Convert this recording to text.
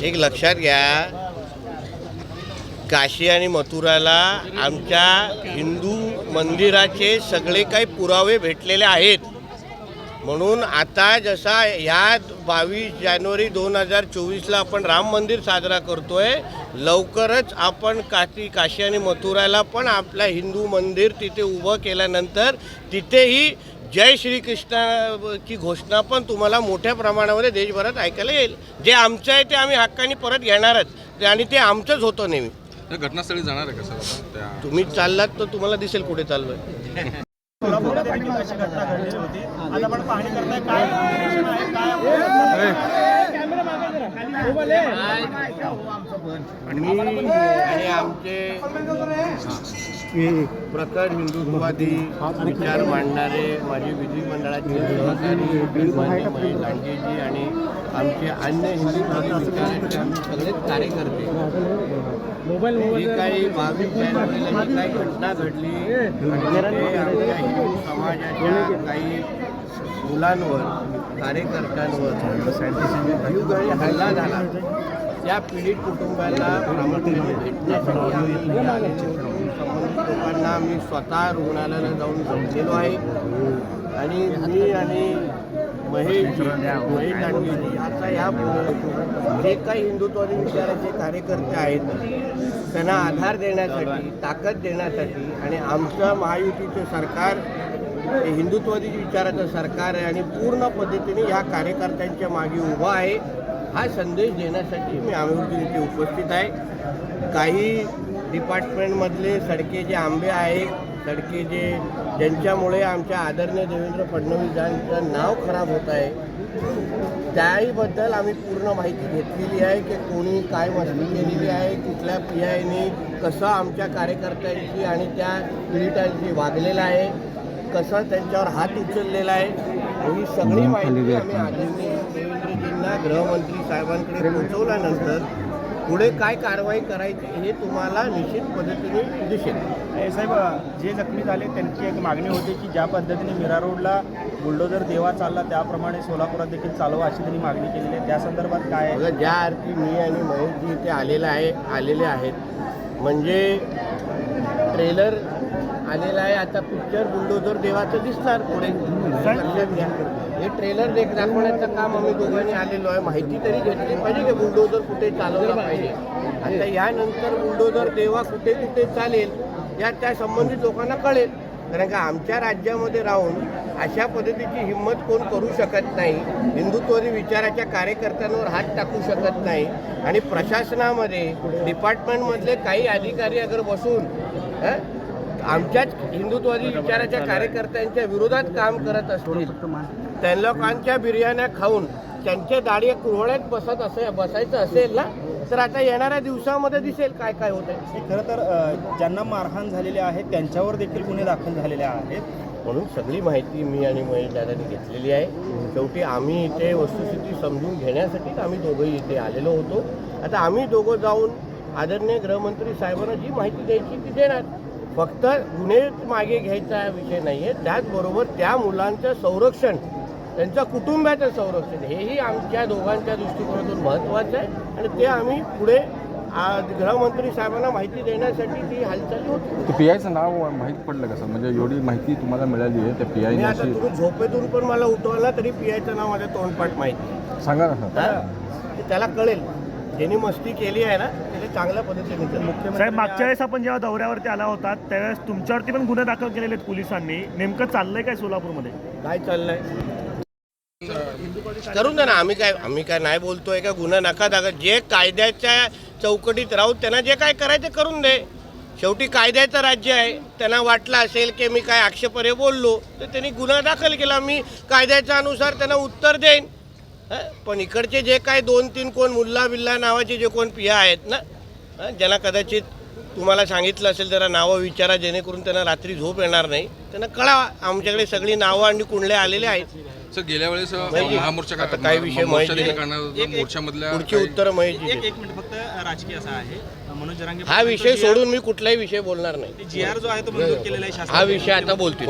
एक लक्षात घ्या, काशी आणि मथुराला आमच्या हिंदू मंदिराचे सगळे काही पुरावे भेटलेले आहेत. म्हणून आता जसा ह्या 22 जानेवारी 2024ला आपण राम मंदिर साजरा करतोय, लवकरच आपण काशी आणि मथुराला पण आपल्या हिंदू मंदिर तिथे उभं केल्यानंतर तिथेही जय श्रीकृष्णाची घोषणा पण तुम्हाला मोठ्या प्रमाणामध्ये देशभरात ऐकायला येईल. जे आमचं आहे ते आम्ही हक्काने परत घेणारच आणि ते आमचंच होतं नेहमी. घटनास्थळी जाणार आहे का सर? तुम्ही चाललात तर तुम्हाला दिसेल कुठे चाललोय. आणि आमचे प्रखर हिंदुत्ववादी विचार मांडणारे माझे विधिमंडळाचे सहकारी महेश लांडेजी आणि आमचे अन्य हिंदुत्ववादी विचारांचे आम्ही सगळेच कार्यकर्ते जी काही 22 जानेवारीला जी काही घटना घडली आणि आमच्या हिंदू समाजाच्या काही मुलांवर कार्यकर्त्यांवर जीवघेणी हल्ला झाला, त्या पीडित कुटुंबाला प्रामुख्याने भेटण्यासाठी आम्ही आलेलो संबंधित लोकांना मी स्वतः रुग्णालयाला जाऊन भेटलेलो आहे. आणि मी आणि महेश लांडेजी आता यापुढे जे काही हिंदुत्ववादी विचाराचे कार्यकर्ते आहेत त्यांना आधार देण्यासाठी, ताकद देण्यासाठी आणि आमचं महायुतीचं सरकार हे हिंदुत्ववादी विचाराचं सरकार आहे आणि पूर्ण पद्धतीने ह्या कार्यकर्त्यांच्या मागे उभा आहे, हा संदेश देण्यासाठी मी आम्ही इथे उपस्थित आहे. काही डिपार्टमेंटमधले सडके जे आंबे आहेत, सडके ज्यांच्यामुळे आमच्या आदरणीय देवेंद्र फडणवीस यांचं नाव खराब होत आहे, त्याहीबद्दल आम्ही पूर्ण माहिती घेतलेली आहे की कोणी काय मस्ती केलेली आहे, कुठल्या PIने कसं आमच्या कार्यकर्त्यांची आणि त्या पीडितांची वागलेलं आहे, कसं त्यांच्यावर हात उचललेला आहे. ही सगळी माहिती आम्ही आदरणीय देवेंद्रजींना गृहमंत्री साहेबांकडे पोहोचवल्यानंतर पुढे काय कारवाई करायची हे तुम्हाला निश्चित पद्धतीने दिसेल. साहेब, जे जखमी झाले त्यांची एक मागणी होती की ज्या पद्धतीने मीरा रोडला बुलडोजर देवा चालला त्याप्रमाणे सोलापुरात देखील चालवा अशी त्यांनी मागणी केलेली आहे. त्या संदर्भात काय आहे? ज्या अर्थी मी आणि महेशजी इथे आलेले आहेत, म्हणजे ट्रेलर आलेला आहे, आता पिक्चर बुलडोजर देवाचं दिसणार पुढे. लक्षात घ्या, हे ट्रेलर दाखवण्याचं काम आम्ही दोघांनी आलेलो आहे. माहिती तरी घेतली पाहिजे की बुलडोजर कुठे चालवला पाहिजे. आता यानंतर बुलडोजर देवा कुठे कुठे चालेल या त्या संबंधित लोकांना कळेल. कारण का आमच्या राज्यामध्ये राहून अशा पद्धतीची हिंमत कोण करू शकत नाही, हिंदुत्ववादी विचाराच्या कार्यकर्त्यांवर हात टाकू शकत नाही. आणि प्रशासनामध्ये डिपार्टमेंटमधले काही अधिकारी अगर बसून आमच्याच हिंदुत्ववादी विचाराच्या कार्यकर्त्यांच्या विरोधात काम करत असतील, त्या लोकांच्या बिर्याण्या खाऊन त्यांच्या दाढी कुरवड्यात बसायचं असेल ना, तर आता येणाऱ्या दिवसामध्ये दिसेल काय काय होत आहे. खरं तर ज्यांना मारहाण झालेले आहे त्यांच्यावर देखील गुन्हे दाखल झालेले आहेत. म्हणून सगळी माहिती मी आणि महेश दादांनी घेतलेली आहे. शेवटी आम्ही इथे वस्तुस्थिती समजून घेण्यासाठीच आम्ही दोघंही इथे आलेलो होतो. आता आम्ही दोघं जाऊन आदरणीय गृहमंत्री साहेबांना जी माहिती द्यायची ती देणार. फक्त गुन्हे मागे घ्यायचा विषय नाही आहे, त्याचबरोबर त्या मुलांचं संरक्षण, त्यांच्या कुटुंबाचं संरक्षण हेही आमच्या दोघांच्या दृष्टिकोनातून महत्त्वाचं आहे. आणि ते आम्ही पुढे गृहमंत्री साहेबांना माहिती देण्यासाठी ती हालचाल होती. PIचं नाव माहीत पडलं का सर? म्हणजे एवढी माहिती तुम्हाला मिळाली आहे त्या PIने? आता तुम्ही झोपेतून पण मला उठवला तरी PIचं नाव माझ्या तोंडपाठ माहिती सांगा ना सर. त्याला कळेल. ज्यांनी मस्ती केली आहे ना त्याला चांगल्या पद्धतीने. साहेब, मागच्या वेळेस आपण जेव्हा दौऱ्यावरती आला होता त्यावेळेस तुमच्यावरती पण गुन्हे दाखल केलेले आहेत पोलिसांनी. नेमकं चाललंय काय सोलापूरमध्ये? काय चाललंय करून द्या ना. आम्ही काय नाही बोलतोय का गुन्हा नका दाखल. जे कायद्याच्या चौकटीत राहून त्यांना जे काय करायचं करून दे. शेवटी कायद्याचं राज्य आहे. त्यांना वाटलं असेल की मी काय आक्षेपार्ह बोललो तर त्यांनी गुन्हा दाखल केला. मी कायद्याच्या अनुसार त्यांना उत्तर देईन. पण इकडचे जे काय 2-3 कोण मुल्ला बिल्ला नावाचे जे कोण पिया आहेत ना, ज्यांना कदाचित तुम्हाला सांगितलं असेल जरा नावं विचारा, जेणेकरून त्यांना रात्री झोप येणार नाही. त्यांना कळावा आमच्याकडे सगळी नावं आणि कुंडले आलेले आहेत. सर, गेल्या वेळेस महामोर्चा काय विषय मोर्चामधल्या पुढची उत्तर माहिती. एक मिनिट फक्त राजकीय असा आहे, मनोज जरांगे हा विषय सोडून मी कुठलाही विषय बोलणार नाही. GR जो आहे तो मंजूर केलेला आहे हा विषय आता बोलतोय.